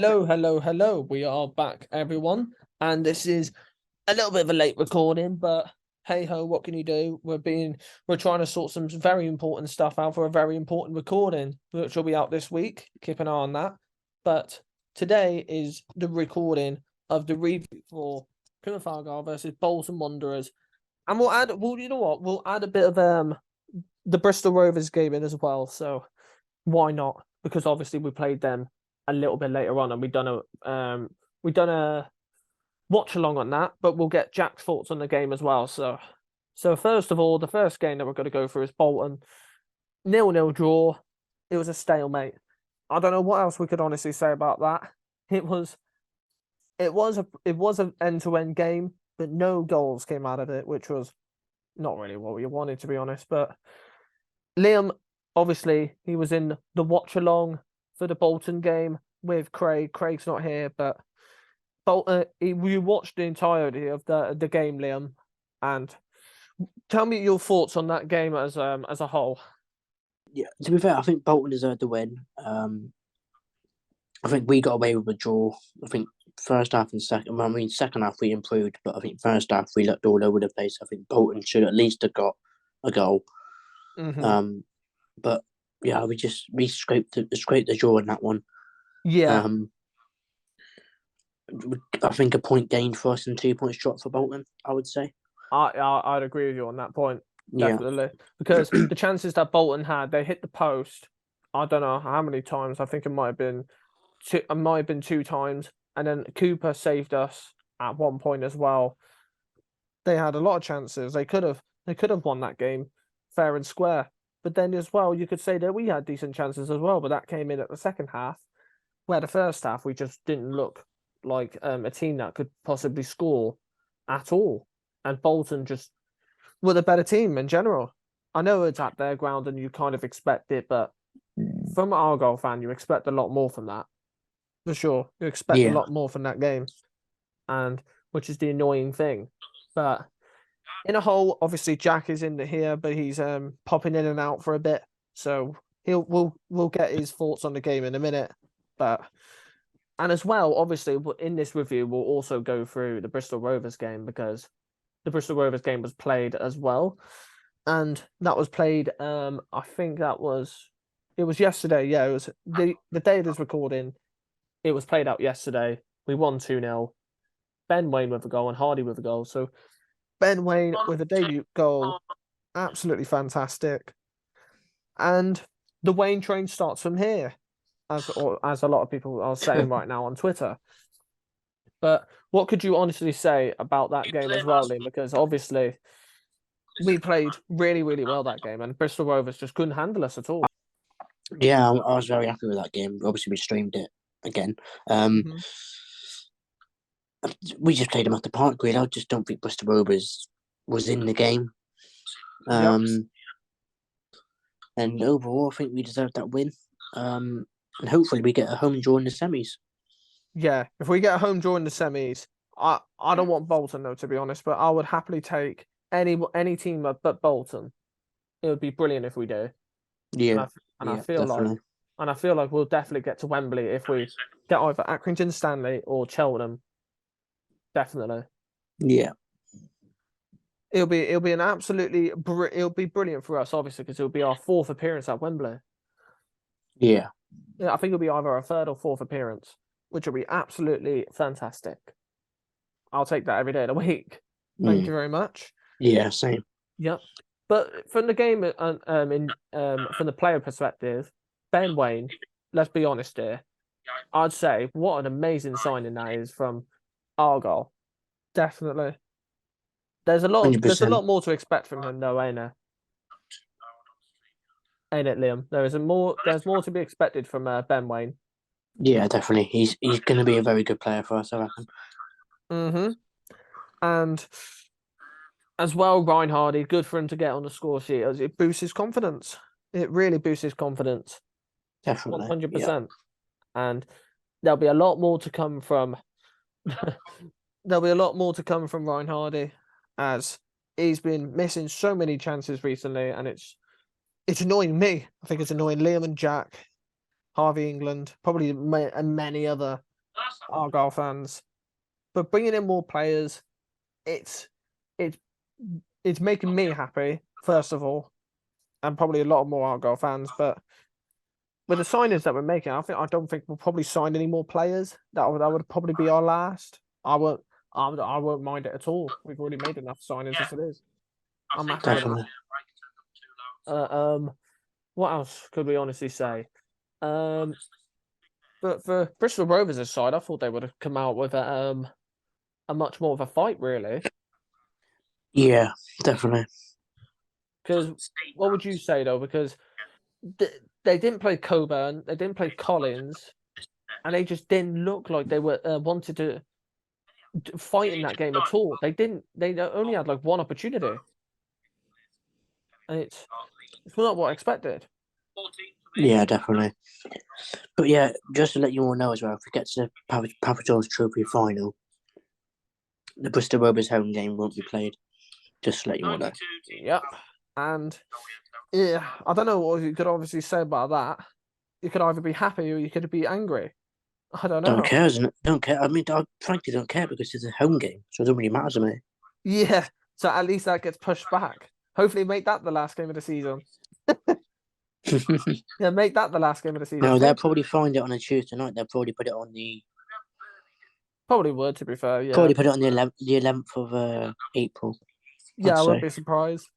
Hello, hello, hello. We are back, everyone. And this is a little bit of a late recording, but hey ho, what can you do? We're trying to sort some very important stuff out for a very important recording, which will be out this week. Keep an eye on that. But today is the recording of the review for Plymouth Argyle versus Bolton Wanderers. And you know what? We'll add a bit of the Bristol Rovers game in as well. So why not? Because obviously we played them a little bit later on, and we've done a watch along on that. But we'll get Jack's thoughts on the game as well. So first of all, the first game that we're going to go through is Bolton 0-0 draw. It was a stalemate. I don't know what else we could honestly say about that. It was an end-to-end game, but no goals came out of it, which was not really what we wanted, to be honest. But Liam, obviously, he was in the watch along for the Bolton game with Craig. Craig's not here, but Bolton. We watched the entirety of the game, Liam, and tell me your thoughts on that game as a whole. Yeah, to be fair, I think Bolton deserved the win. I think we got away with a draw. I think first half and second half we improved, but I think first half we looked all over the place. I think Bolton should at least have got a goal. Mm-hmm. But yeah, we scraped the draw in that one. Yeah. I think a point gained for us and 2 points dropped for Bolton, I would say. I'd agree with you on that point, definitely. Yeah. Because the chances that Bolton had, they hit the post, I don't know how many times. I think it might have been two times, and then Cooper saved us at one point as well. They had a lot of chances. They could have won that game fair and square. But then as well, you could say that we had decent chances as well, but that came in at the second half, where the first half we just didn't look like a team that could possibly score at all. And Bolton just were the better team in general. I know it's at their ground and you kind of expect it, but from an Argyle fan, you expect a lot more from that. For sure. You expect a lot more from that game. And which is the annoying thing. But in a whole, obviously Jack is in here, but he's popping in and out for a bit. So we'll get his thoughts on the game in a minute. And as well, obviously, in this review, we'll also go through the Bristol Rovers game, because the Bristol Rovers game was played as well. And that was played, I think it was yesterday. Yeah, it was the day of this recording. It was played out yesterday. We won 2-0. Ben Wayne with a goal and Hardy with a goal. So Ben Wayne with a debut goal, absolutely fantastic. And the Wayne train starts from here, as a lot of people are saying right now on Twitter. But what could you honestly say about that game as well, Liam? Because obviously we played really, really well that game, and Bristol Rovers just couldn't handle us at all. Yeah, I was very happy with that game. Obviously, we streamed it again. We just played them at the park, really. I just don't think Bristol Rovers was in the game. And overall, I think we deserved that win. And hopefully we get a home draw in the semis. Yeah, if we get a home draw in the semis, I don't want Bolton though, to be honest, but I would happily take any team but Bolton. It would be brilliant if we do. Yeah, I feel like we'll definitely get to Wembley if we get either Accrington Stanley or Cheltenham. Definitely. Yeah. It'll be an it'll be brilliant for us, obviously, because it'll be our fourth appearance at Wembley. Yeah. I think it'll be either our third or fourth appearance, which will be absolutely fantastic. I'll take that every day of the week. Thank you very much. Yeah, same. Yep. But from the game, from the player perspective, Ben Wayne, let's be honest here, I'd say what an amazing signing that is from Argyle. Definitely. There's a lot more to expect from him, though, ain't there? Ain't it, Liam? There's more to be expected from Ben Wayne. Yeah, definitely. He's going to be a very good player for us, I reckon. And as well, Ryan Hardy, good for him to get on the score sheet, as it boosts his confidence. It really boosts his confidence. Definitely. 100%. Yeah. And there'll be a lot more to come from Ryan Hardy, as he's been missing so many chances recently, and it's annoying me. I think it's annoying Liam and Jack, Harvey England, probably and many other Argyle fans. But bringing in more players, it's making me happy, first of all, and probably a lot more Argyle fans. But with the signings that we're making, I don't think we'll probably sign any more players. That would probably be our last. I won't mind it at all. We've already made enough signings as it is. I'm happy with Definitely. that. What else could we honestly say? But for Bristol Rovers' side, I thought they would have come out with a much more of a fight, really. Yeah, definitely. Because what would you say though? Because they didn't play Coburn, they didn't play Collins, and they just didn't look like they were wanted to fight in that game at all. They didn't. They only had like one opportunity, and it's not what I expected. Yeah, definitely. But yeah, just to let you all know as well, if we get to the Papa John's Trophy final, the Bristol Rovers home game won't be played. Just to let you all know. Yep. And yeah, I don't know what you could obviously say about that. You could either be happy or you could be angry. I don't know. Don't care, isn't it? Don't care. I mean, I frankly don't care because it's a home game, so it doesn't really matter to me. Yeah. So at least that gets pushed back. Hopefully make that the last game of the season. Yeah, make that the last game of the season. No, they'll probably find it on a Tuesday night. They'll probably put it on the... Probably would, to be fair, yeah. Probably put it on the 11th of April. Yeah, I wouldn't be surprised.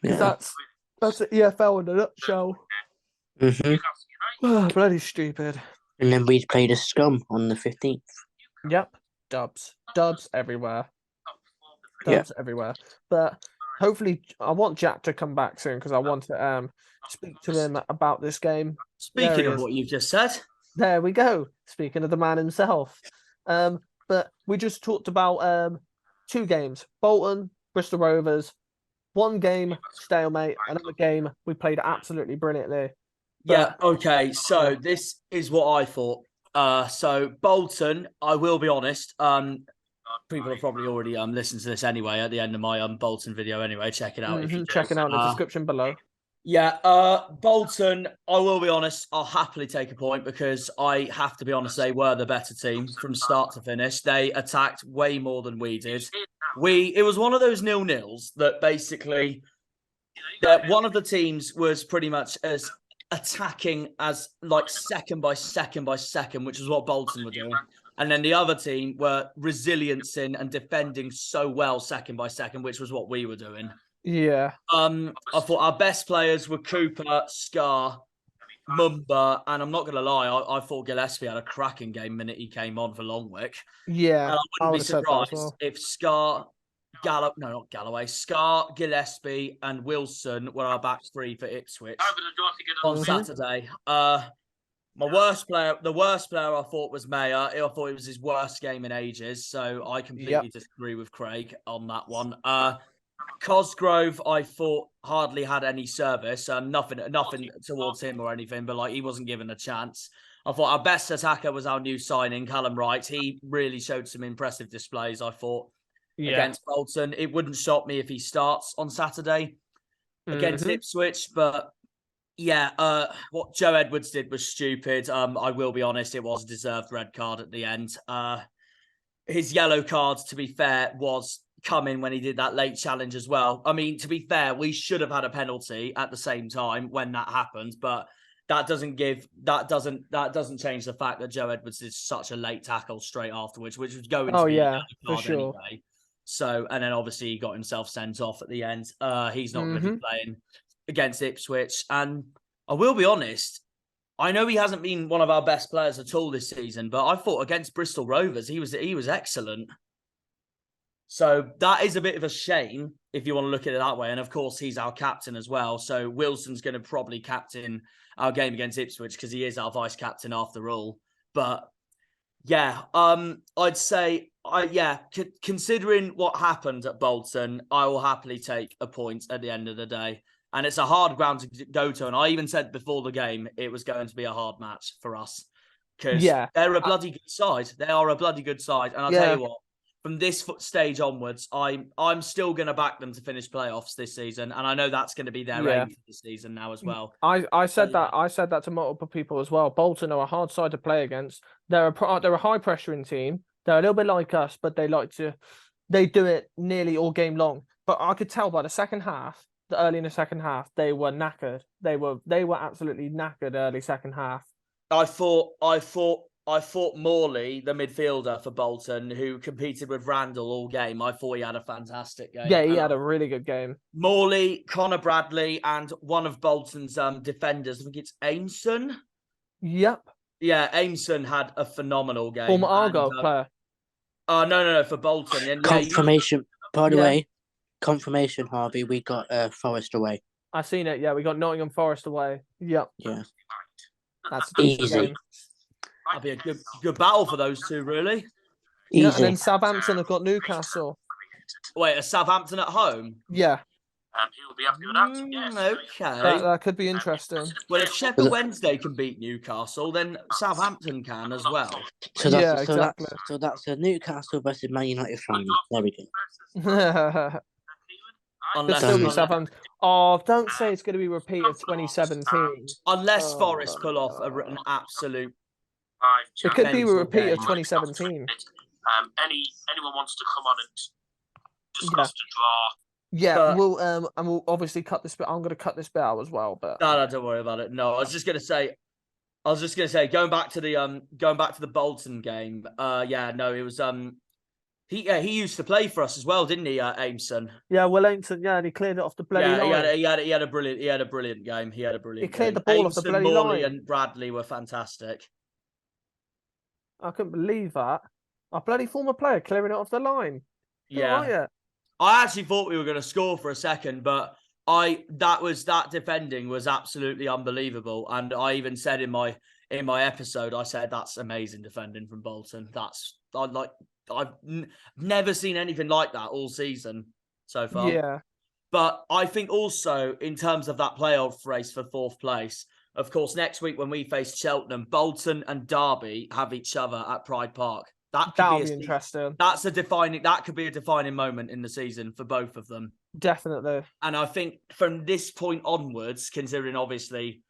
Because that's the EFL in a nutshell. Oh, bloody stupid. And then we play the Scum on the 15th. Yep. Dubs everywhere. Dubs everywhere. But hopefully, I want Jack to come back soon because I want to speak to him about this game. Speaking of what you've just said. There we go. Speaking of the man himself. But we just talked about 2 games. Bolton, Bristol Rovers. 1 game, stalemate. Another game, we played absolutely brilliantly. Yeah, okay. So this is what I thought. So Bolton, I will be honest. People have probably already listened to this anyway at the end of my Bolton video anyway. Check it out. Check it out in the description below. Yeah, Bolton, I will be honest, I'll happily take a point because I have to be honest, they were the better team from start to finish. They attacked way more than we did. It was one of those 0-0s that basically one of the teams was pretty much as attacking as like second by second by second, which is what Bolton were doing. And then the other team were resiliencing and defending so well second by second, which was what we were doing. Yeah. I thought our best players were Cooper, Scar, Mumba, and I'm not going to lie, I thought Gillespie had a cracking game the minute he came on for Longwick. Yeah. And I wouldn't be surprised if Scar, Scar, Gillespie, and Wilson were our back 3 for Ipswich on Saturday. The worst player I thought was Mayer. I thought it was his worst game in ages, so I completely disagree with Craig on that one. Cosgrove, I thought hardly had any service. Nothing towards him or anything, but like he wasn't given a chance. I thought our best attacker was our new signing, Callum Wright. He really showed some impressive displays, I thought, against Bolton. It wouldn't shock me if he starts on Saturday against Ipswich, but yeah, what Joe Edwards did was stupid. I will be honest, it was a deserved red card at the end. His yellow card, to be fair, was coming when he did that late challenge as well. I mean, to be fair, we should have had a penalty at the same time when that happened, but that doesn't change the fact that Joe Edwards did such a late tackle straight afterwards, which was going to be a yellow card anyway. So, and then obviously he got himself sent off at the end. He's not going to be playing against Ipswich. And I will be honest, I know he hasn't been one of our best players at all this season, but I thought against Bristol Rovers, he was excellent. So that is a bit of a shame if you want to look at it that way. And of course, he's our captain as well. So Wilson's going to probably captain our game against Ipswich because he is our vice captain after all. But yeah, I'd say, considering what happened at Bolton, I will happily take a point at the end of the day. And it's a hard ground to go to. And I even said before the game, it was going to be a hard match for us. Because they're a bloody good side. They are a bloody good side. And I'll tell you what, from this stage onwards, I'm still going to back them to finish playoffs this season, and I know that's going to be their aim for the season now as well. I said that to multiple people as well. Bolton are a hard side to play against. They're a high pressuring team. They're a little bit like us, but they do it nearly all game long. But I could tell by the second half, early in the second half, they were knackered. They were absolutely knackered early second half. I thought Morley, the midfielder for Bolton, who competed with Randall all game, I thought he had a fantastic game. Yeah, he had a really good game. Morley, Connor Bradley, and one of Bolton's defenders, I think it's Aimson. Yep. Yeah, Aimson had a phenomenal game. Former Argyle player. No, for Bolton. And, confirmation. By the way, confirmation, Harvey. We got Forest away. I seen it. Yeah, we got Nottingham Forest away. Yep. Yeah. That's a decent easy. Game. That'd be a good battle for those two, really. Easy. Yeah, and then Southampton have got Newcastle. Wait, is Southampton at home? Yeah. He will be happy with that. Yes. Okay. That could be interesting. Well, if Sheffield Wednesday can beat Newcastle, then Southampton can as well. So that's, exactly. So that's a Newcastle versus Man United final. There we go. Could still be Southampton. Oh, don't say it's going to be a repeat of 2017. Unless Forest pull off an absolute. It could be a repeat of 2017. Anyone wants to come on and discuss the draw? Yeah, we'll obviously cut this bit. I'm going to cut this bit out as well. But no, don't worry about it. No, I was just going to say, going back to the Bolton game. It was he used to play for us as well, didn't he, Aimson? Yeah, Will Aimson. Yeah, and he cleared it off the bloody line. He had a brilliant game. He cleared the ball off the bloody Morley line. And Bradley were fantastic. I couldn't believe that. A bloody former player clearing it off the line. Yeah. I actually thought we were going to score for a second, but that defending was absolutely unbelievable. And I even said in my episode, I said that's amazing defending from Bolton. I've never seen anything like that all season so far. Yeah. But I think also in terms of that playoff race for fourth place, of course, next week when we face Cheltenham, Bolton and Derby have each other at Pride Park. That'll be interesting. That could be a defining moment in the season for both of them. Definitely. And I think from this point onwards, considering obviously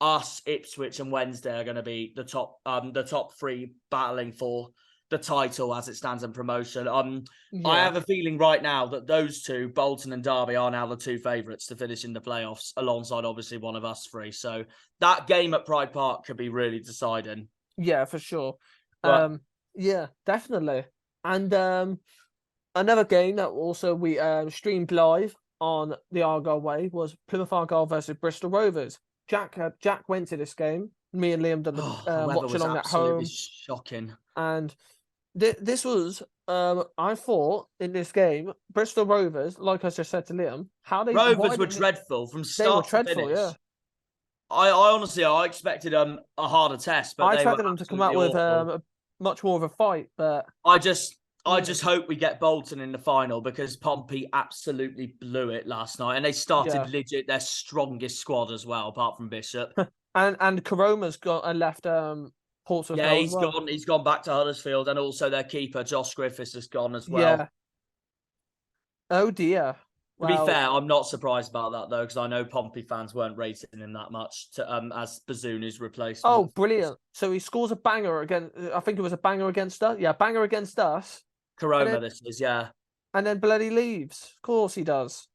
us, Ipswich, and Wednesday are going to be the top three battling for the title as it stands in promotion. I have a feeling right now that those two, Bolton and Derby, are now the two favourites to finish in the playoffs, alongside obviously one of us three. So that game at Pride Park could be really deciding. Yeah, for sure. But, yeah, definitely. And another game that also we streamed live on the Argyle Way was Plymouth Argyle versus Bristol Rovers. Jack went to this game. Me and Liam done the watch along at home. Shocking. And this was, I thought in this game, Bristol Rovers, like I just said to Liam, Rovers were dreadful from start to finish. Yeah. I honestly expected a harder test, but I expected them to come out with much more of a fight. But I just hope we get Bolton in the final, because Pompey absolutely blew it last night, and they started legit their strongest squad as well, apart from Bishop. and Karoma's got left Portsmouth. Yeah, he's gone back to Huddersfield, and also their keeper Josh Griffiths has gone as well. Yeah. Oh dear. To be fair, I'm not surprised about that though, because I know Pompey fans weren't rating him that much as Bazuni's replacement. Oh, brilliant! So he scores a banger against. I think it was a banger against us. Yeah, banger against us. Corona, this is and then bloody leaves. Of course he does.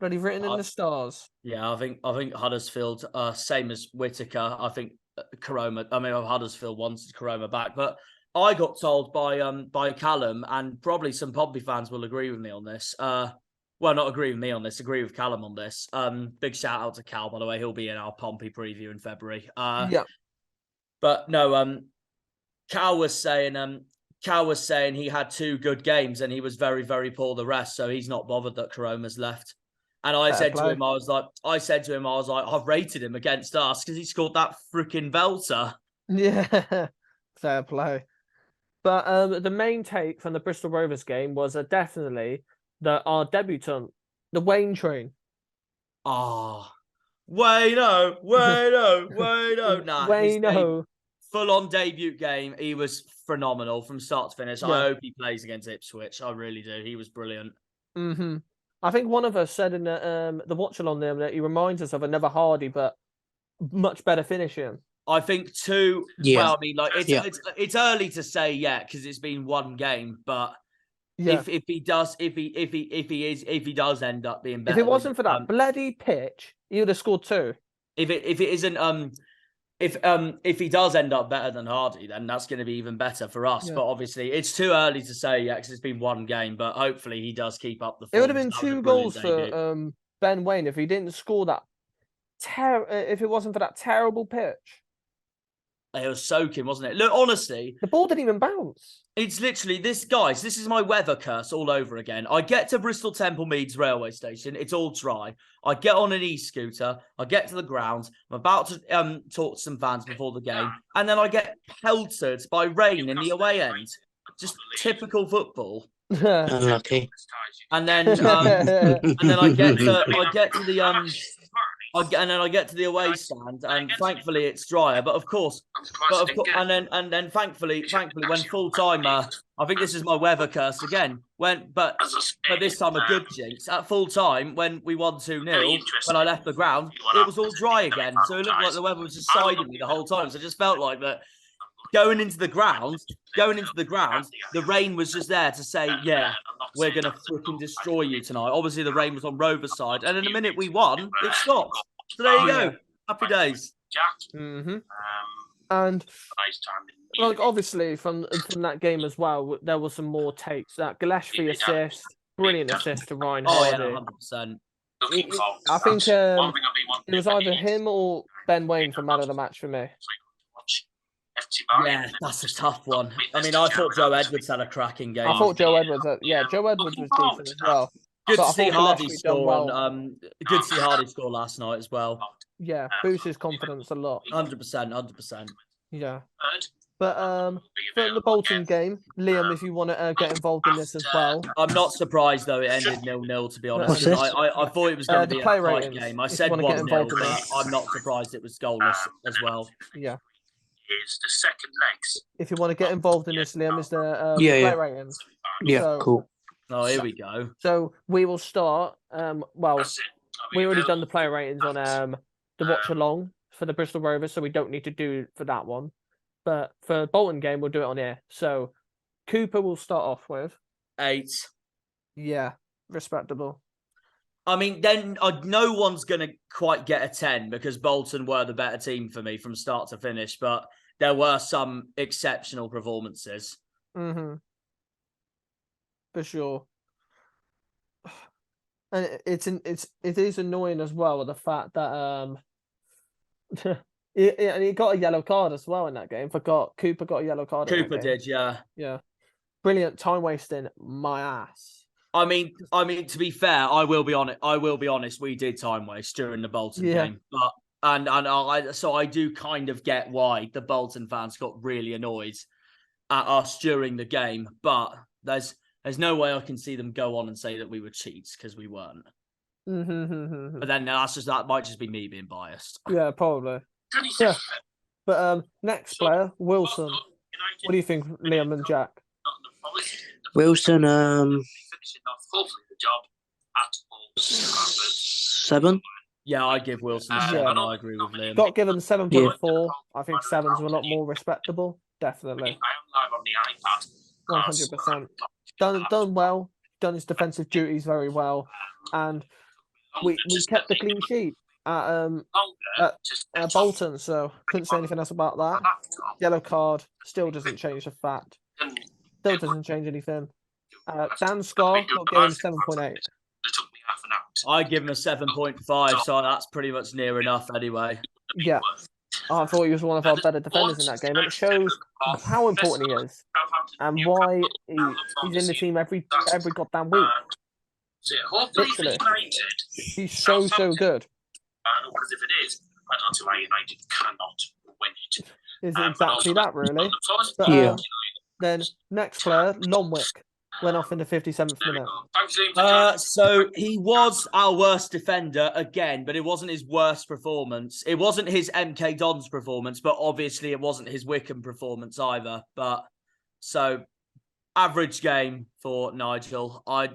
Bloody written in the stars. Yeah, I think Huddersfield, same as Whittaker. I think Huddersfield wanted Corona back, but I got told by Callum, and probably some Pompey fans will agree with me on this. Well, not agree with me on this, agree with Callum on this. Big shout out to Cal, by the way. He'll be in our Pompey preview in February. But no, Cal was saying he had two good games and he was very, very poor the rest, so he's not bothered that Karoma's left. And I said to him, I was like, I've rated him against us because he scored that freaking belter. Yeah, fair play. But the main take from the Bristol Rovers game was definitely our debutant, the Wayne train. Wayno. Nah, Wayno. full-on debut game. He was phenomenal from start to finish. Yeah. I hope he plays against Ipswich. I really do. He was brilliant. Mm-hmm. I think one of us said in the watch-along there that he reminds us of another Hardy, but much better finishing. I think too. Yeah. Well, I mean, like it's early to say yet because it's been one game, but Yeah. if he does end up being better, If it wasn't for that bloody pitch, he would have scored 2. If he does end up better than Hardy, then that's going to be even better for us. Yeah. But obviously, it's too early to say yet because it's been one game. But hopefully, he does keep up the form. It would have been That was a 2 brilliant goals debut. for Ben Wayne if he didn't score that. If it wasn't for that terrible pitch, It was soaking, wasn't it? Look, honestly, the ball didn't even bounce. it's literally this, guys. This is my weather curse all over again. I get to Bristol Temple Meads railway station. It's all dry. I get on an e-scooter. I get to the ground. I'm about to talk to some fans before the game, and then I get pelted by rain in the away end. Just typical football. Unlucky. And then I get to the away stand, and thankfully it's drier. But of course, and then thankfully, when full time, I think this is my weather curse again. But this time a good jinx. At full time, when we won 2-0, when I left the ground, it was all dry again. So it looked like the weather was just siding me the whole time. So I just felt like that. Going into the ground, the rain was just there to say, yeah, we're going to freaking destroy you tonight. Obviously, the rain was on Rovers' side. And in the minute we won, it stopped. So there you go. Happy days. Mm-hmm. And like obviously from that game as well, there was some more takes. That Gillespie assist, brilliant assist to Ryan Hardy. Oh, yeah, 100%. I think it was either him or Ben Wayne for man of the match for me. Yeah, that's a tough one. I mean, I thought Joe Edwards had a cracking game. I thought Joe Edwards, Joe Edwards was decent as well. Good to But I see thought Hardy Gillespie score. done well. Good to see Hardy score last night as well. Yeah, boosts his confidence a lot. 100%. Yeah. But for the Bolton game, Liam, if you want to get involved in this as well. I'm not surprised though it ended 0-0. To be honest, What's this? I thought it was going to be a play tight ratings, game. I if you said wanna get 1-0, involved in but this. I'm not surprised it was goalless as well. Yeah. Is the second legs. If you want to get involved in this, Liam, is the Yeah, play yeah. ratings. Yeah, So- cool. Oh, here we go. So we will start. Well, That's it. we already done the player ratings on the watch along for the Bristol Rovers, so we don't need to do for that one. But for Bolton game, we'll do it on here. So Cooper will start off with 8. yeah, respectable. I mean, then no one's going to quite get a 10 because Bolton were the better team for me from start to finish, but there were some exceptional performances. Mm-hmm. For sure. And it is annoying as well, the fact that he got a yellow card as well in that game. Cooper got a yellow card. Cooper did, yeah. Yeah. Brilliant time wasting my ass. I mean, to be fair, I will be honest. We did time waste during the Bolton game, but I do kind of get why the Bolton fans got really annoyed at us during the game. But there's no way I can see them go on and say that we were cheats because we weren't. Mm-hmm. But then that might just be me being biased. Yeah, probably. Yeah. But next player, Wilson. What do you think, Liam and Jack? Wilson, Finishing off hopefully the job at all. 7. Yeah, I give Wilson a 7. I agree with Liam. Got given 7.4. I think 7's a lot more respectable. Definitely. I am live on the iPad. 100%. Done well. Done his defensive duties very well, and we kept the clean sheet at Bolton. So couldn't say anything else about that. Yellow card still doesn't change the fact. Still doesn't change anything. Dan Scar got given 7.8. I give him a 7.5, so that's pretty much near enough anyway. Yeah. I thought he was one of our better defenders in that game, and it shows how important he is and why he's in the team every goddamn week. Literally, he's so good. Because if it is, I don't see why United cannot win it. Is exactly that, really. But, Yeah. then next player, Lonwick. went off in the 57th minute? Thanks, Liam. So he was our worst defender again, but it wasn't his worst performance. It wasn't his MK Dons performance, but obviously it wasn't his Wickham performance either. But so average game for Nigel. I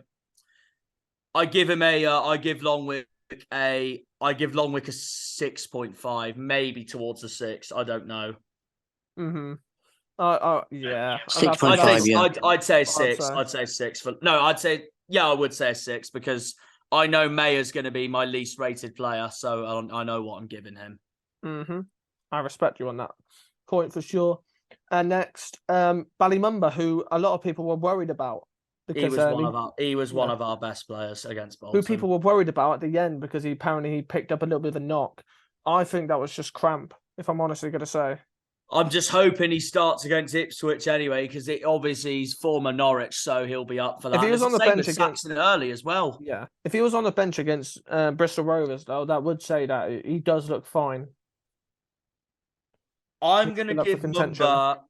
give him I give Longwick a 6.5, maybe towards a 6. I don't know. Mm-hmm. Yeah. 6.5. I'd say a 6. say. I'd say 6 I would say a 6 because I know Mayer's going to be my least rated player, so I know what I'm giving him. Mm-hmm. I respect you on that point for sure. And next, Ballymumba, who a lot of people were worried about. Because, he was one of our best players against Bolton. Who people were worried about at the end because he picked up a little bit of a knock. I think that was just cramp, if I'm honestly going to say. I'm just hoping he starts against Ipswich anyway, because obviously he's former Norwich, so he'll be up for that. If he was on the bench against Saxon early as well. Yeah. If he was on the bench against Bristol Rovers, though, that would say that he does look fine. I'm going to give Mumba...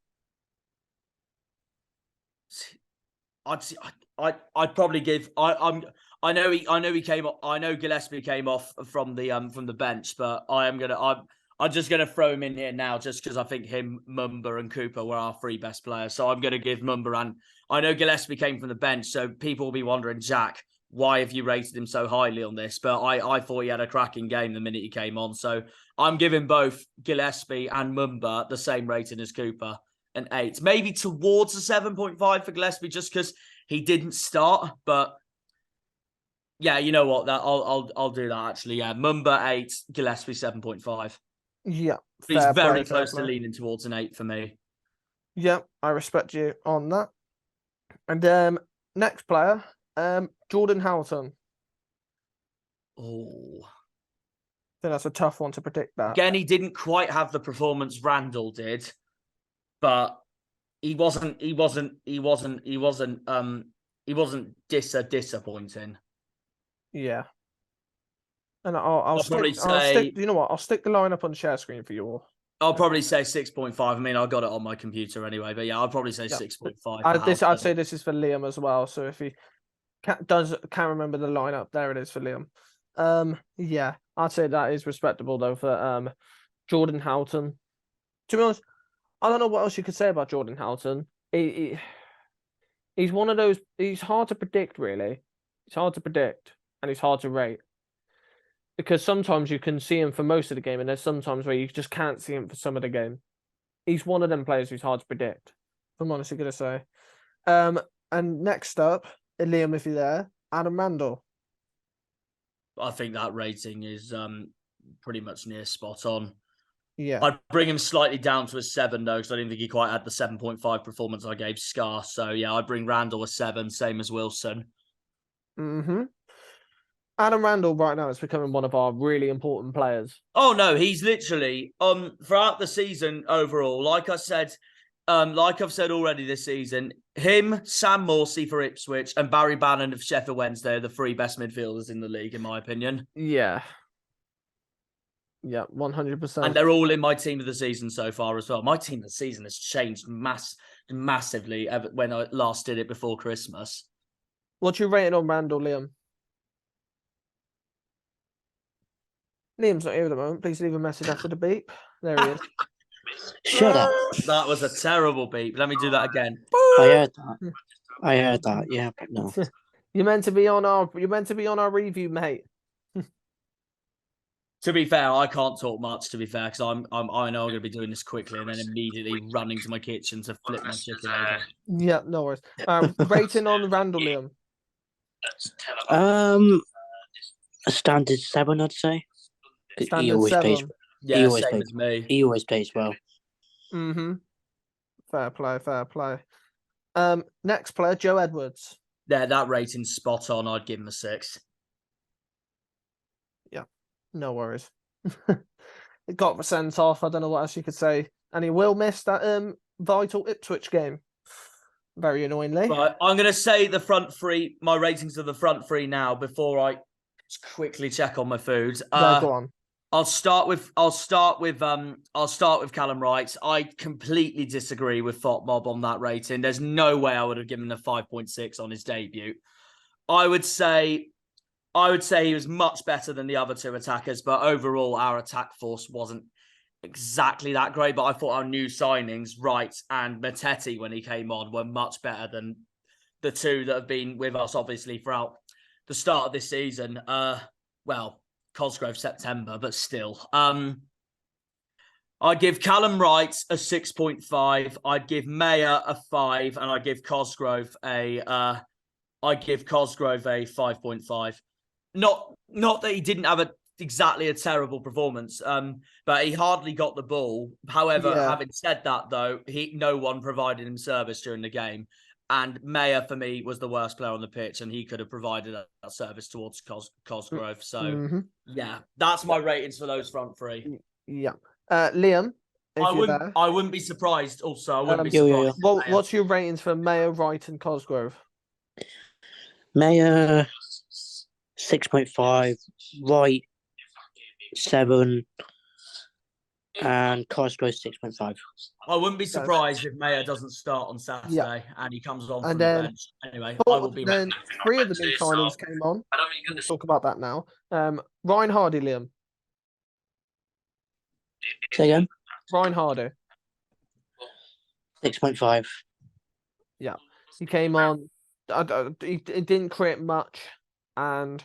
I'd probably give. I know he came off. I know Gillespie came off from the bench, but I'm just gonna throw him in here now, just because I think him, Mumba, and Cooper were our 3 best players. So I'm gonna give Mumba, and I know Gillespie came from the bench, so people will be wondering, Jack, why have you rated him so highly on this? But I thought he had a cracking game the minute he came on. So I'm giving both Gillespie and Mumba the same rating as Cooper. An 8, maybe towards a 7.5 for Gillespie, just because he didn't start. But yeah, you know what? That I'll do that actually. Yeah, Mumba 8, Gillespie 7.5. Yeah, he's very close to leaning towards an 8 for me. Yeah, I respect you on that. And next player, Jordan Houghton. Oh, I think that's a tough one to predict. That again, he didn't quite have the performance Randall did. But he wasn't disappointing. Yeah. And I'll probably say, you know what? I'll stick the lineup on the share screen for you all. I'll probably say 6.5. I mean, I got it on my computer anyway, but yeah, I'll probably say 6.5. I'd say this is for Liam as well. So if he can't remember the lineup, there it is for Liam. Yeah, I'd say that is respectable though for Jordan Houghton. To be honest, I don't know what else you could say about Jordan Houghton. He's one of those. He's hard to predict, really. He's hard to predict, and he's hard to rate. Because sometimes you can see him for most of the game, and there's sometimes where you just can't see him for some of the game. He's one of them players who's hard to predict, if I'm honestly going to say. And next up, Liam, if you're there, Adam Randall. I think that rating is pretty much near spot on. Yeah. I'd bring him slightly down to a 7, though, because I didn't think he quite had the 7.5 performance I gave Scar. So, yeah, I'd bring Randall a 7, same as Wilson. Mm-hmm. Adam Randall right now is becoming one of our really important players. Oh, no, he's literally, throughout the season overall, like I've said already this season, him, Sam Morsey for Ipswich, and Barry Bannon of Sheffield Wednesday are the 3 best midfielders in the league, in my opinion. Yeah. Yeah, 100%. And they're all in my team of the season so far as well. My team of the season has changed massively when I last did it before Christmas. What's your rating on Randall, Liam? Liam's not here at the moment. Please leave a message after the beep. There he is. Shut up. That was a terrible beep. Let me do that again. I heard that. Yeah, but no. You're meant to be on our review, mate. To be fair, I can't talk much, to be fair, because I know I'm going to be doing this quickly and then immediately running to my kitchen to flip my chicken over. Yeah, no worries. Rating on Randall, Liam? A standard 7, I'd say. Standard he always 7. Plays, yeah, he always same plays, as me. He always plays well. Mm-hmm. Fair play. Next player, Joe Edwards. Yeah, that rating's spot on. I'd give him a 6. No worries. It got sent off. I don't know what else you could say. And he will miss that vital Ipswich game. Very annoyingly. Right, I'm going to say the front 3, my ratings of the front 3 now before I quickly check on my food. Go on. I'll start with Callum Wright. I completely disagree with FOTMob on that rating. There's no way I would have given him a 5.6 on his debut. I would say he was much better than the other two attackers, but overall our attack force wasn't exactly that great. But I thought our new signings, Wright and Mattetti, when he came on, were much better than the two that have been with us, obviously, throughout the start of this season. Cosgrove September, but still. I'd give Callum Wright a 6.5. I'd give Mayer a 5, and I'd give Cosgrove a 5.5. Not that he didn't have exactly a terrible performance, but he hardly got the ball. However, having said that, though, no one provided him service during the game. And Mayer, for me, was the worst player on the pitch, and he could have provided a service towards Cosgrove. So, yeah, that's my ratings for those front three. Yeah. Liam, I wouldn't be surprised. Also, I wouldn't be surprised. What's your ratings for Mayer, Wright, and Cosgrove? Mayer 6.5, Wright 7, and Cosgrove 6.5. I wouldn't be surprised if Mayer doesn't start on Saturday and he comes on from the bench. Anyway, I will be. Then 3 of the new signings came on. I don't think you're going We'll talk about that now. Ryan Hardy, Liam. Say again? Ryan Hardy. 6.5. Yeah, he came on. He didn't create much, and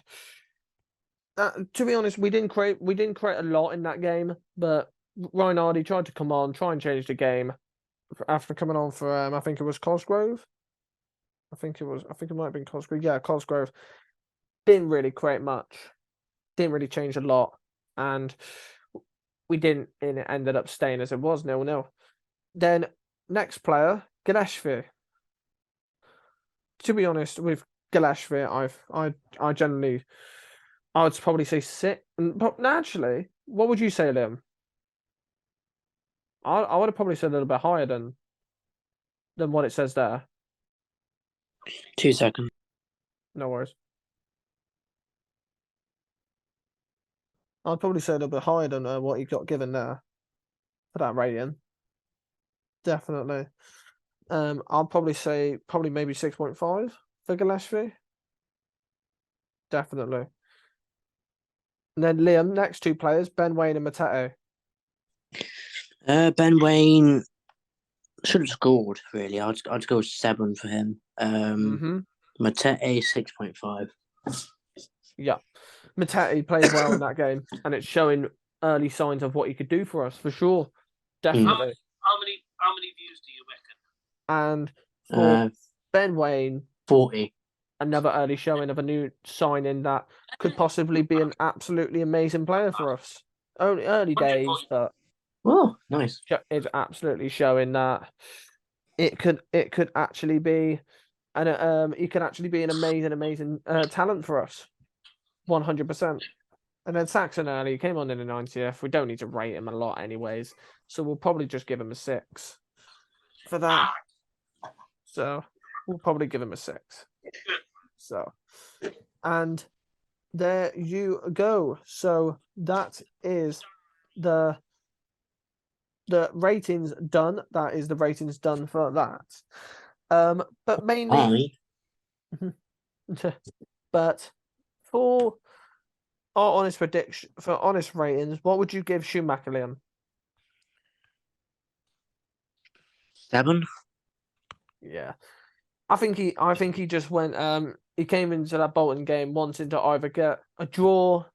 to be honest, we didn't create a lot in that game. But Ryan Hardy tried to come on, try and change the game after coming on for I think it was Cosgrove. I think it might have been Cosgrove. Yeah, Cosgrove didn't really create much, didn't really change a lot, and we didn't. And it ended up staying as it was 0-0. Then next player, Gillespie. To be honest, with Gillespie, I generally, I would probably say 6. But actually, what would you say, Liam? I would have probably said a little bit higher than what it says there. 2 seconds. No worries. I'd probably say a little bit higher than what he got given there for that rating. Definitely. I'll probably say maybe 6.5 for Gillespie. Definitely. And then Liam, next 2 players, Ben Wayne and Matete. Ben Wayne should have scored, really. I'd go 7 for him. Matete 6.5. Yeah. Matete played well in that game, and it's showing early signs of what he could do for us, for sure. Definitely. How many views do you reckon? And for Ben Wayne, 40. Another early showing of a new signing that could possibly be an absolutely amazing player for us. Only early days, but oh, nice. It's absolutely showing that it could actually be an amazing talent for us. 100%. And then Saxon early came on in the 90th. We don't need to rate him a lot anyways, so we'll probably just give him a 6 for that. So we'll probably give him a 6. So, and there you go. So that is the ratings done. That is the ratings done for that. But mainly, but for our honest prediction, for honest ratings, what would you give Schumacher, Liam? 7. Yeah, I think he just went. He came into that Bolton game wanting to either get a draw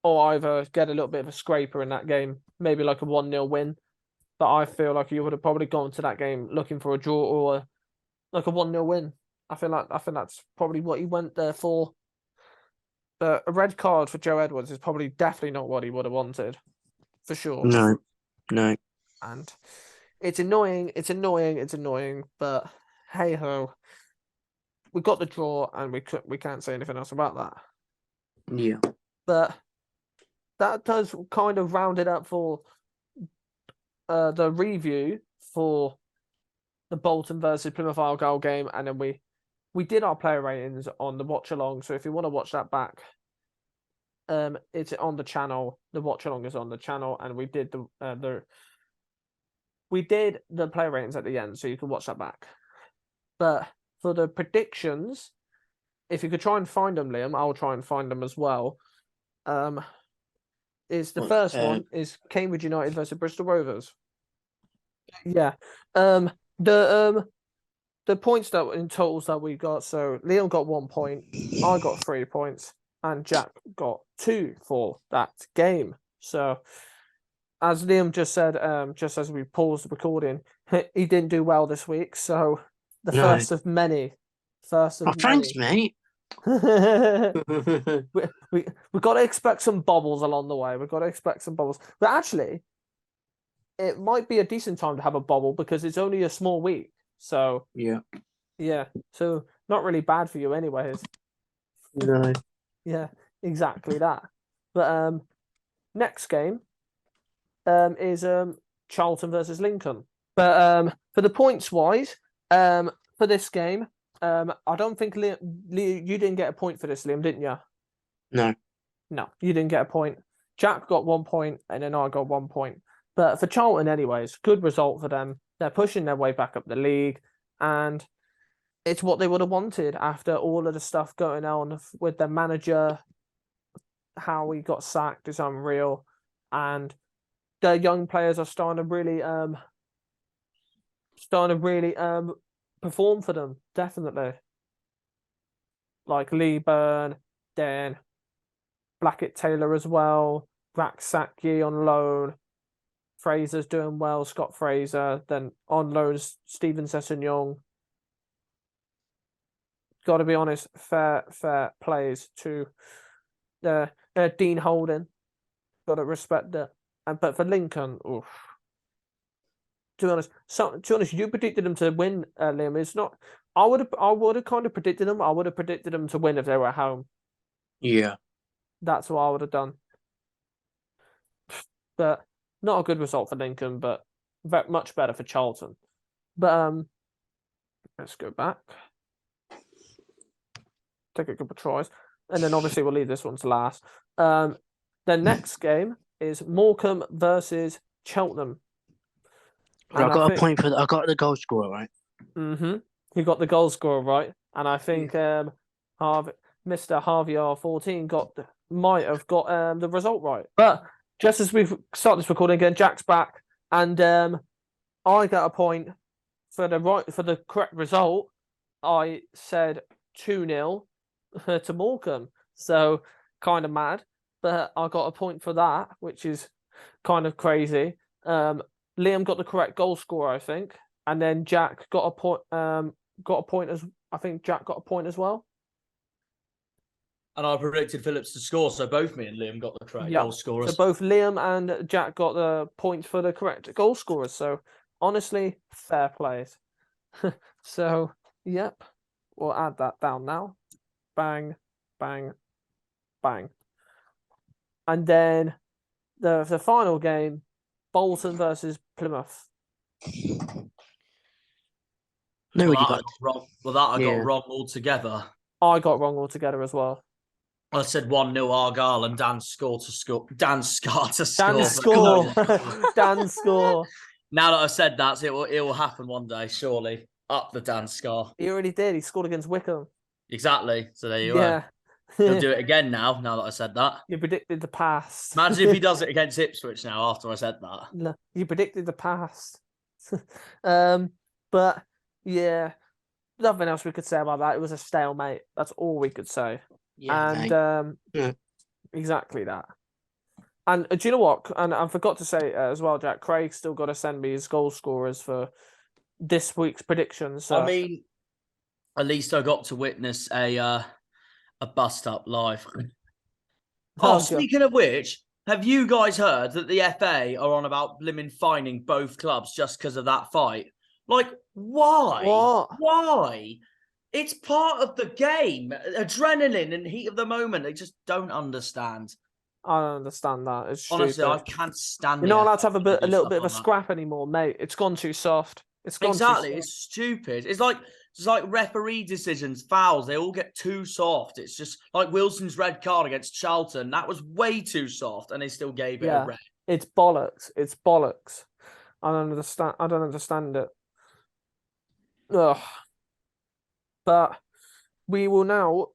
or either get a little bit of a scraper in that game, maybe like a 1-0 win. But I feel like he would have probably gone to that game looking for a draw or like a 1-0 win. I think that's probably what he went there for. But a red card for Joe Edwards is probably definitely not what he would have wanted, for sure. No. And it's annoying. But hey ho, we got the draw, and we can't say anything else about that. Yeah. But that does kind of round it up for the review for the Bolton versus Plymouth Argyle game, and then we did our player ratings on the watch along. So if you want to watch that back, it's on the channel. The watch along is on the channel, and we did the player ratings at the end, so you can watch that back. But for the predictions, if you could try and find them, Liam, I'll try and find them as well. Is the first one is Cambridge United versus Bristol Rovers. Yeah. The points that in totals that we got. So Liam got 1 point, I got 3 points, and Jack got 2 for that game. So as Liam just said, just as we paused the recording, he didn't do well this week. So the first of many. Thanks, mate. we got to expect some bobbles along the way. We've got to expect some bobbles. But actually, it might be a decent time to have a bobble because it's only a small week. So yeah. So not really bad for you, anyways. No. Yeah, exactly that. But next game is Charlton versus Lincoln. But for the points wise, for this game, I don't think Liam, you didn't get a point for this, Liam, didn't you? No, you didn't get a point. Jack got 1 point, and then I got 1 point. But for Charlton, anyways, good result for them. They're pushing their way back up the league, and it's what they would have wanted after all of the stuff going on with their manager. How he got sacked is unreal, and their young players are starting to really perform for them. Definitely, like Lee Byrne, Dan Blackett Taylor as well, Raksaki on loan. Fraser's doing well, Scott Fraser. Then on loan, Stephen Sessegnon. Got to be honest, fair plays to Dean Holden. Got to respect that. But for Lincoln, oof. To be honest, you predicted them to win, Liam. It's not. I would have kind of predicted them. I would have predicted them to win if they were at home. Yeah, that's what I would have done. But not a good result for Lincoln, but much better for Charlton. But let's go back. Take a couple of tries, and then obviously we'll leave this one to last. The next game is Morecambe versus Cheltenham. I got a point for that. I got the goal scorer right. You got the goal scorer right, and I think Mr. Harvey R 14 might have got the result right. But just as we start this recording again, Jack's back, and I got a point for the correct result. I said 2-0 to Morecambe, so kind of mad, but I got a point for that, which is kind of crazy. Liam got the correct goal scorer, I think, and then Jack got a point. I think Jack got a point as well. And I predicted Phillips to score, so both me and Liam got the correct goal scorers. So both Liam and Jack got the points for the correct goal scorers. So honestly, fair plays. So yep, we'll add that down now. Bang, bang, bang. And then the final game, Bolton versus Plymouth. No, I got wrong altogether. I got wrong altogether as well. I said 1-0 Argyle and Dan Score to score. Dan Score. Dan Score. Now that I've said that, it will happen one day, surely. Up the Dan Score. He already did. He scored against Wickham. Exactly. So there you go. He'll do it again now that I said that. You predicted the past. Imagine if he does it against Ipswich now after I said that. No, you predicted the past. But yeah, nothing else we could say about that. It was a stalemate. That's all we could say. Yeah, and exactly that. And do you know what? And I forgot to say as well, Jack. Craig's still got to send me his goal scorers for this week's predictions. So. I mean, at least I got to witness a bust up live. Speaking of which, have you guys heard that the FA are on about blimmin' fining both clubs just because of that fight? Like, why? What? Why? It's part of the game. Adrenaline and heat of the moment. I just don't understand. I don't understand that. It's honestly, stupid. I can't stand it. You're not allowed to have a little bit of a scrap anymore, mate. It's gone too soft. It's gone exactly. Too soft. It's stupid. It's like It's like referee decisions, fouls, they all get too soft. It's just like Wilson's red card against Charlton. That was way too soft, and they still gave it a red. It's bollocks. It's bollocks. I don't understand it. Ugh. But we will now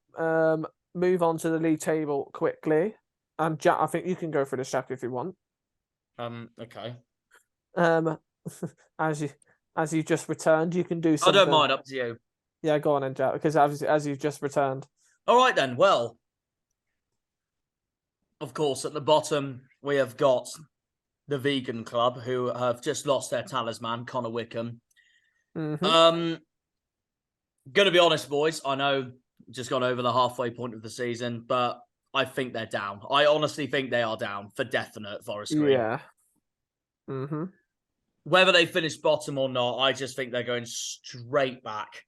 move on to the league table quickly. And Jack, I think you can go for this, Jack, if you want. Okay. As you just returned, you can do something. I don't mind, up to you. Yeah, go on then, Jack, because as you've just returned. All right then. Well, of course, at the bottom we have got the Vegan Club, who have just lost their talisman, Connor Wickham. Mm-hmm. Gonna be honest, boys. I know just gone over the halfway point of the season, but I think they're down. I honestly think they are down for definite, Forest Green. Yeah. Mm-hmm. Whether they finish bottom or not, I just think they're going straight back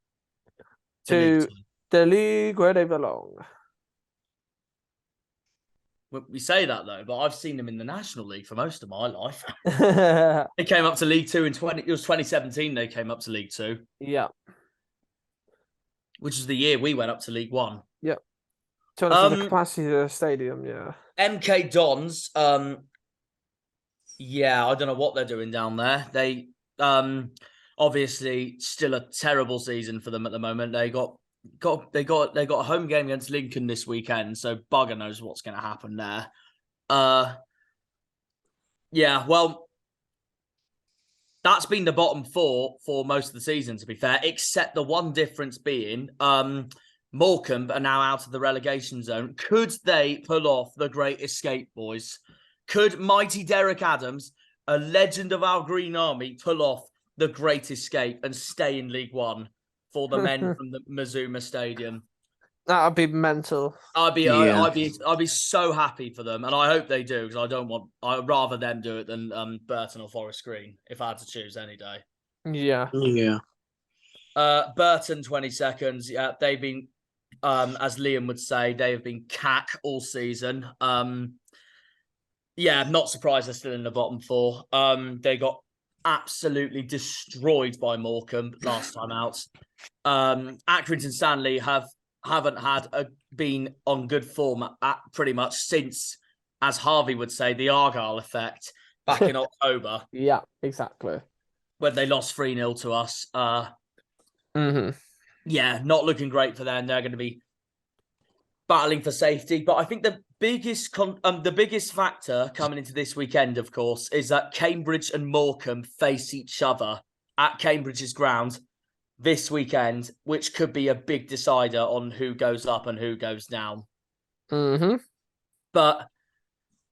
to the league where they belong. We say that though, but I've seen them in the National League for most of my life. They came up to League Two it was 2017 they came up to League Two. Yeah. Which is the year we went up to League One. Yep. To the capacity of the stadium, yeah. MK Dons, yeah, I don't know what they're doing down there. They obviously still a terrible season for them at the moment. They got a home game against Lincoln this weekend, so bugger knows what's going to happen there. Yeah, well, that's been the bottom four for most of the season, to be fair, except the one difference being Morecambe are now out of the relegation zone. Could they pull off the great escape, boys? Could mighty Derek Adams, a legend of our Green Army, pull off the great escape and stay in League One for the men from the Mazuma Stadium? That would be mental. I'd be so happy for them, and I hope they do, because I'd rather them do it than Burton or Forest Green if I had to choose any day. Yeah. Yeah. Burton 22nds. Yeah, they've been, as Liam would say, they have been cack all season. Yeah, not surprised they're still in the bottom four. They got absolutely destroyed by Morecambe last time out. Accrington Stanley haven't been on good form at pretty much since, as Harvey would say, the Argyle effect back in October. Yeah, exactly. When they lost 3-0 to us. Yeah, not looking great for them. They're going to be battling for safety. But I think the biggest factor coming into this weekend, of course, is that Cambridge and Morecambe face each other at Cambridge's ground this weekend, which could be a big decider on who goes up and who goes down. But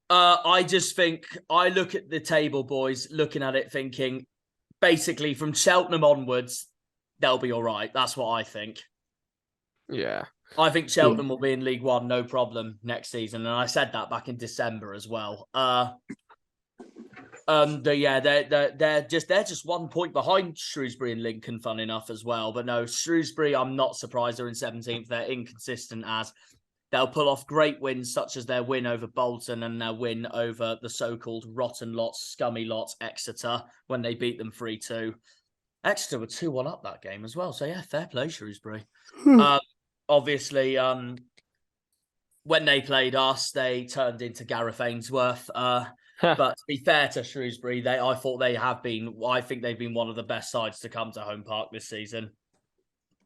I just think, I look at the table, boys, looking at it thinking, basically from Cheltenham onwards, they'll be all right. That's what I think. Yeah. I think Cheltenham will be in League One, no problem, next season. And I said that back in December as well. They're just 1 point behind Shrewsbury and Lincoln, fun enough, as well. But no, Shrewsbury, I'm not surprised they're in 17th. They're inconsistent, as they'll pull off great wins, such as their win over Bolton and their win over the so-called rotten lot, scummy lot, Exeter, when they beat them 3-2. Exeter were 2-1 up that game as well. So yeah, fair play, Shrewsbury. Obviously, when they played us, they turned into Gareth Ainsworth. But to be fair to Shrewsbury, I think they've been one of the best sides to come to Home Park this season.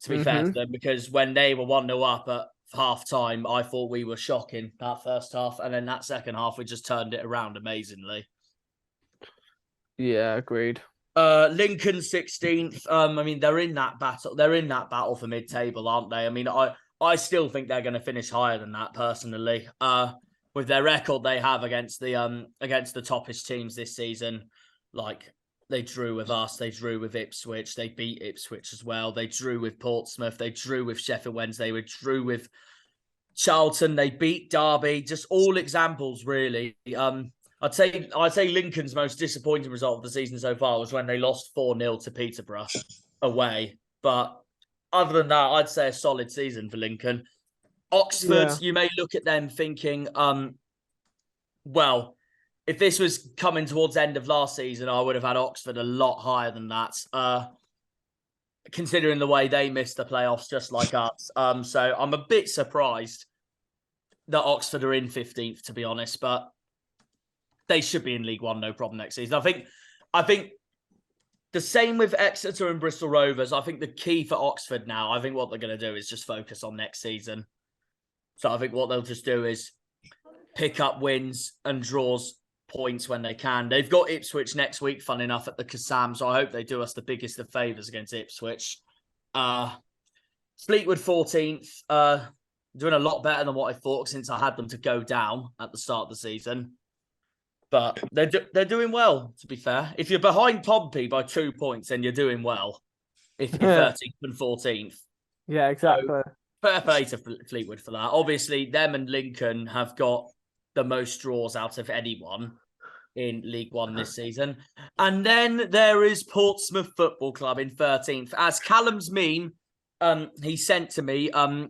To be fair to them, because when they were 1-0 up at half time, I thought we were shocking that first half. And then that second half, we just turned it around amazingly. Yeah, agreed. Lincoln 16th. I mean, they're in that battle. They're in that battle for mid-table, aren't they? I mean, I still think they're going to finish higher than that, personally. With their record they have against the toppest teams this season, like they drew with us, they drew with Ipswich, they beat Ipswich as well. They drew with Portsmouth, they drew with Sheffield Wednesday, they drew with Charlton, they beat Derby. Just all examples, really. I'd say Lincoln's most disappointing result of the season so far was when they lost 4-0 to Peterborough away. But other than that, I'd say a solid season for Lincoln. Oxford, You may look at them thinking, well, if this was coming towards the end of last season, I would have had Oxford a lot higher than that. considering the way they missed the playoffs just like us. So I'm a bit surprised that Oxford are in 15th, to be honest, but they should be in League One, no problem next season. I think the same with Exeter and Bristol Rovers. I think the key for Oxford now, I think what they're going to do is just focus on next season. So I think what they'll just do is pick up wins and draws points when they can. They've got Ipswich next week, fun enough, at the Kassam, so I hope they do us the biggest of favours against Ipswich. Fleetwood 14th, doing a lot better than what I thought since I had them to go down at the start of the season. But they're doing well, to be fair. If you're behind Pompey by 2 points, then you're doing well. If you're 13th and 14th. Yeah, exactly. So, fair play to Fleetwood for that. Obviously, them and Lincoln have got the most draws out of anyone in League One this season. And then there is Portsmouth Football Club in 13th. As Callum's meme, he sent to me over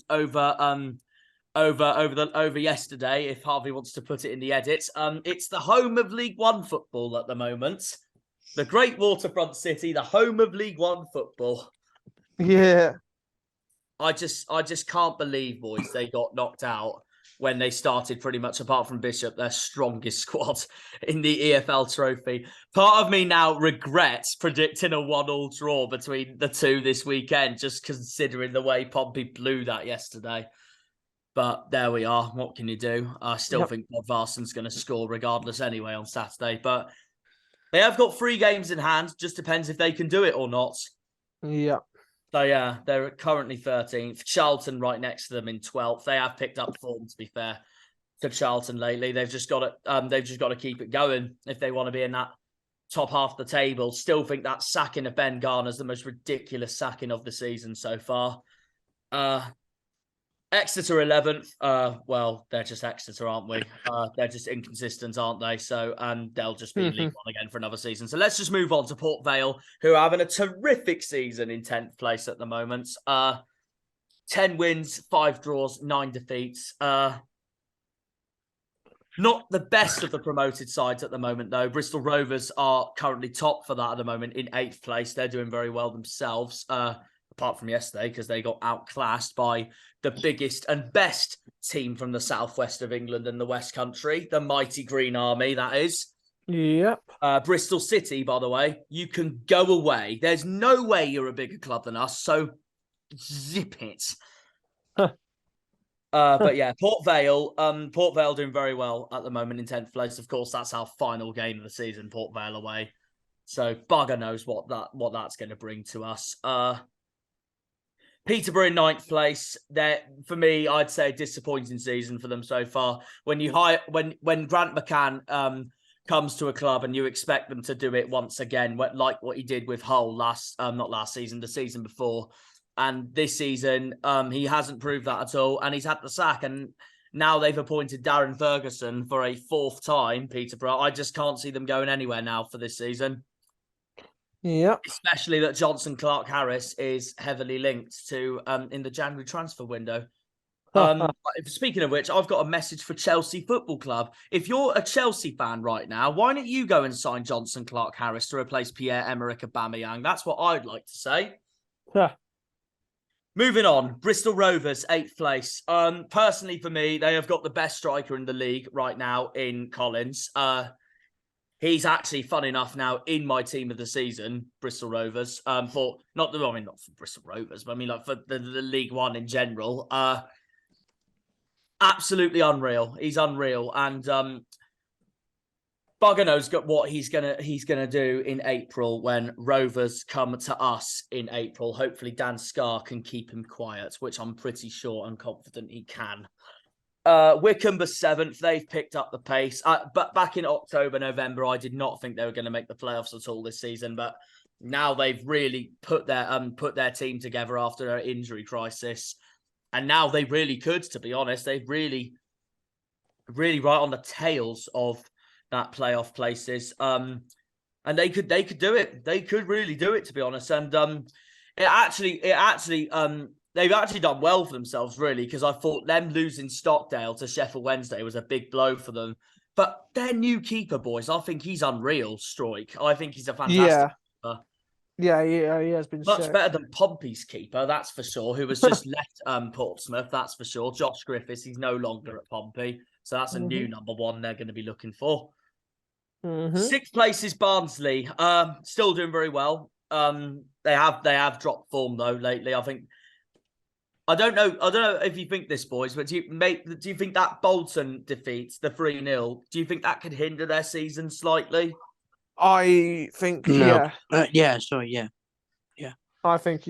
yesterday, if Harvey wants to put it in the edits. It's the home of League One football at the moment. The great waterfront city, the home of League One football. Yeah. I just can't believe, boys, they got knocked out when they started pretty much, apart from Bishop, their strongest squad in the EFL trophy. Part of me now regrets predicting a 1-1 draw between the two this weekend, just considering the way Pompey blew that yesterday. But there we are. What can you do? I still think Bodvarsson's going to score regardless anyway on Saturday. But they have got 3 games in hand. Just depends if they can do it or not. Yeah. So, yeah, they're currently 13th. Charlton right next to them in 12th. They have picked up form, to be fair, to Charlton lately. They've just got to keep it going if they want to be in that top half of the table. Still think that sacking of Ben Garner's the most ridiculous sacking of the season so far. Exeter 11th. Well, they're just Exeter, aren't we? They're just inconsistent, aren't they? So, they'll just be in League One again for another season. So let's just move on to Port Vale, who are having a terrific season in 10th place at the moment. 10 wins, 5 draws, 9 defeats. Not the best of the promoted sides at the moment, though. Bristol Rovers are currently top for that at the moment in 8th place. They're doing very well themselves. Apart from yesterday, because they got outclassed by the biggest and best team from the southwest of England and the West Country, the mighty Green Army, that is. Yep. Bristol City, by the way, you can go away. There's no way you're a bigger club than us, so zip it. But yeah, Port Vale doing very well at the moment in 10th place. Of course, that's our final game of the season, Port Vale away. So bugger knows what that's going to bring to us. Peterborough in 9th place. For me, I'd say a disappointing season for them so far. When Grant McCann comes to a club and you expect them to do it once again, like what he did with Hull the season before, and this season he hasn't proved that at all, and he's had the sack, and now they've appointed Darren Ferguson for a 4th time. Peterborough, I just can't see them going anywhere now for this season. Yeah, especially that Johnson Clark-Harris is heavily linked to in the January transfer window. Speaking of which, I've got a message for Chelsea Football Club. If you're a Chelsea fan right now, why don't you go and sign Johnson Clark-Harris to replace Pierre-Emerick Aubameyang? That's what I'd like to say. Yeah. Moving on, Bristol Rovers, 8th place. Personally, for me, they have got the best striker in the league right now in Collins. He's actually, fun enough, now in my team of the season, Bristol Rovers. Not for Bristol Rovers, but I mean like for the League One in general. Absolutely unreal. He's unreal, and bugger knows what he's gonna do in April when Rovers come to us in April. Hopefully, Dan Scarr can keep him quiet, which I'm pretty sure and confident he can. Wycombe are 7th. They've picked up the pace. But back in October, November, I did not think they were going to make the playoffs at all this season. But now they've really put their team together after their injury crisis, and now they really could. To be honest, they've really right on the tails of that playoff places. And they could do it. They could really do it, to be honest. And they've actually done well for themselves, really, because I thought them losing Stockdale to Sheffield Wednesday was a big blow for them. But their new keeper, boys, I think he's unreal, Stroik. I think he's a fantastic keeper. Yeah, he has been Much sick. better than Pompey's keeper, that's for sure, who has just left Portsmouth, that's for sure. Josh Griffiths, he's no longer at Pompey. So that's a new number one they're going to be looking for. Sixth place is Barnsley. Still doing very well. They have dropped form though lately. I don't know if you think this, boys, but do you think that Bolton defeat, the 3-0, do you think that could hinder their season slightly? I think No. yeah. I think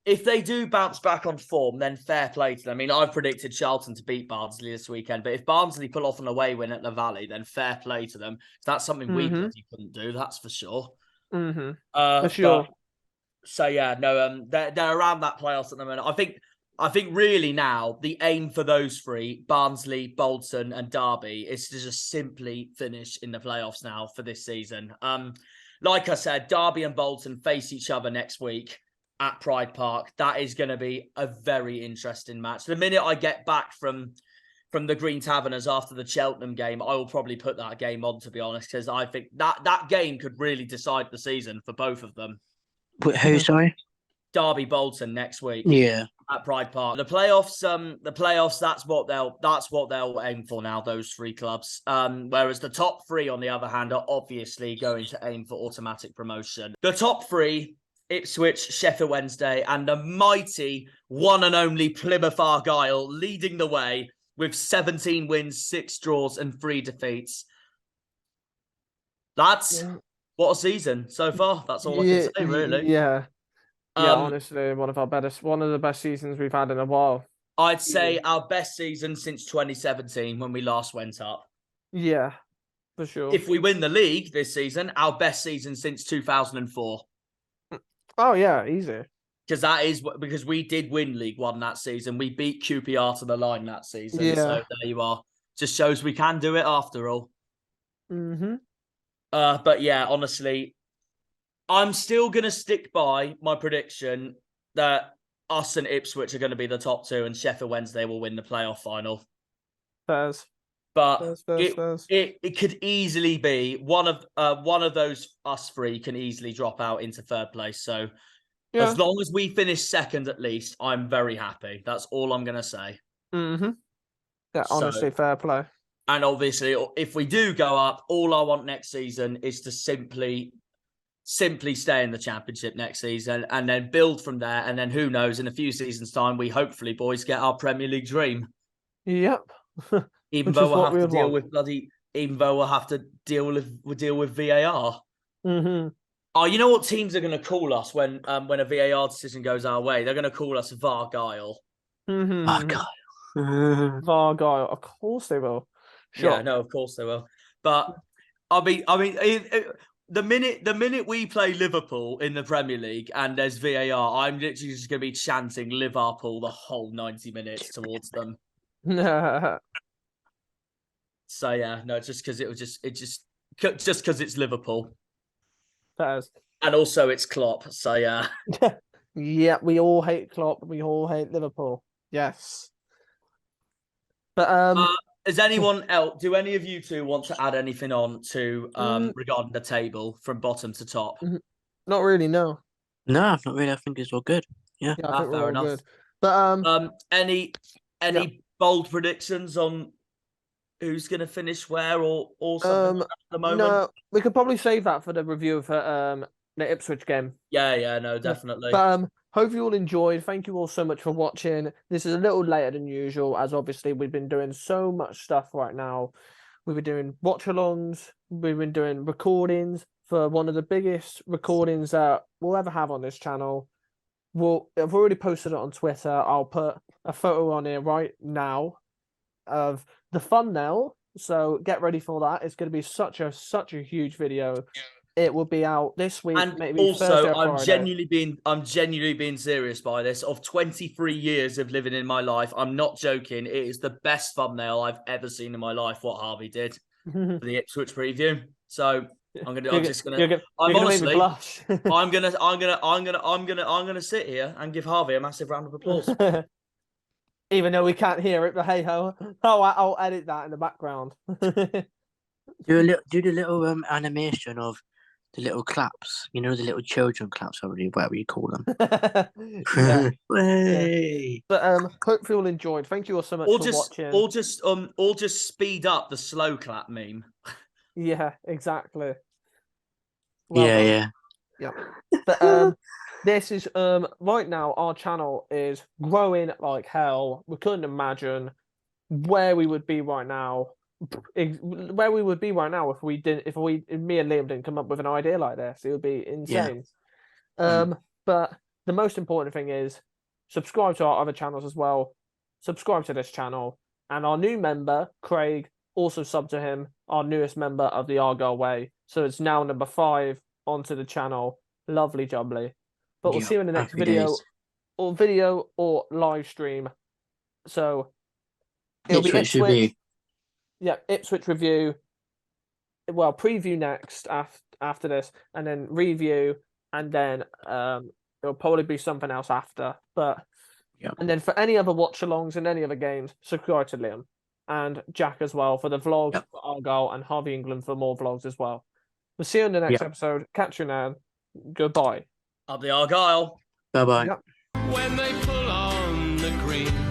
If they do bounce back on form, then fair play to them. I mean, I've predicted Charlton to beat Barnsley this weekend, but if Barnsley pull off an away win at the Valley, then fair play to them. That's something we bloody couldn't do, that's for sure. For sure. So yeah, no, they're around that playoffs at the moment. I think really now the aim for those three, Barnsley, Bolton, and Derby, is to just simply finish in the playoffs now for this season. Like I said, Derby and Bolton face each other next week at Pride Park. That is going to be a very interesting match. The minute I get back from the Green Taverners after the Cheltenham game, I will probably put that game on, to be honest, because I think that game could really decide the season for both of them. Who, sorry? Derby Bolton next week. Yeah. At Pride Park. The playoffs, that's what they'll aim for now, those three clubs. Whereas the top three, on the other hand, are obviously going to aim for automatic promotion. The top three, Ipswich, Sheffield Wednesday, and the mighty one and only Plymouth Argyle leading the way with 17 wins, 6 draws, and 3 defeats. That's what a season so far. That's all I can say, really. Yeah. Yeah, honestly, one of the best seasons we've had in a while. I'd say our best season since 2017 when we last went up. Yeah, for sure. If we win the league this season, our best season since 2004. Oh yeah, easy. Because we did win League One that season. We beat QPR to the line that season. Yeah. So there you are. Just shows we can do it after all. But yeah, honestly, I'm still going to stick by my prediction that us and Ipswich are going to be the top two and Sheffield Wednesday will win the playoff final. Fairs. But it could easily be one of those us three can easily drop out into third place. So as long as we finish second at least, I'm very happy. That's all I'm going to say. Yeah, honestly, fair play. And obviously, if we do go up, all I want next season is to simply stay in the Championship next season and then build from there. And then who knows, in a few seasons' time, we hopefully, boys, get our Premier League dream. Yep. Even though we'll have to deal with VAR. Oh, you know what teams are going to call us when a VAR decision goes our way? They're going to call us Argyle. Argyle. Argyle. Of course they will. Sure. Yeah, no, of course they will. But I mean, the minute we play Liverpool in the Premier League and there's VAR, I'm literally just going to be chanting Liverpool the whole 90 minutes towards them. So yeah, no, just because it's Liverpool. Fairs. And also it's Klopp. So yeah. Yeah, we all hate Klopp. We all hate Liverpool. Yes. But is anyone else? Do any of you two want to add anything on to regarding the table from bottom to top? Not really. No. No, not really. I think it's all good. Yeah, I think we're fair all enough. good. But any bold predictions on who's going to finish where or something at the moment? No, we could probably save that for the review of the Ipswich game. Yeah, no, definitely. But hope you all enjoyed. Thank you all so much for watching. This is a little later than usual, as obviously we've been doing so much stuff right now. We've been doing watch-alongs. We've been doing recordings for one of the biggest recordings that we'll ever have on this channel. I've already posted it on Twitter. I'll put a photo on here right now of the thumbnail. So get ready for that. It's going to be such a huge video. It will be out this week. And maybe also, Thursday or I'm Friday. genuinely being serious by this. Of 23 years of living in my life, I'm not joking. It is the best thumbnail I've ever seen in my life. What Harvey did for the Ipswich preview. So I'm gonna sit here and give Harvey a massive round of applause. Even though we can't hear it, but hey ho! Oh, I'll edit that in the background. Do the little animation of the little claps. You know, the little children claps, or whatever you call them. Yeah. Way. But hopefully you all enjoyed. Thank you all so much for watching. Or just speed up the slow clap meme. Yeah, exactly. Well Yeah. But this is right now our channel is growing like hell. We couldn't imagine where we would be right now. Where we would be right now if me and Liam didn't come up with an idea like this. It would be insane. But the most important thing is subscribe to our other channels as well. Subscribe to this channel. And our new member, Craig, also sub to him, our newest member of the Argyle Way. So it's now number 5 onto the channel. Lovely jubbly. But we'll see you in the next video or live stream. So it'll be Ipswich review. Yeah, Ipswich review. Well, preview next after this, and then review, and then it'll probably be something else after. But and then for any other watch-alongs and any other games, subscribe to Liam and Jack as well for the vlogs for Argyle, and Harvey England for more vlogs as well. We'll see you in the next episode. Catch you now. Goodbye. Up the Argyle. Bye-bye. When they pull on the green.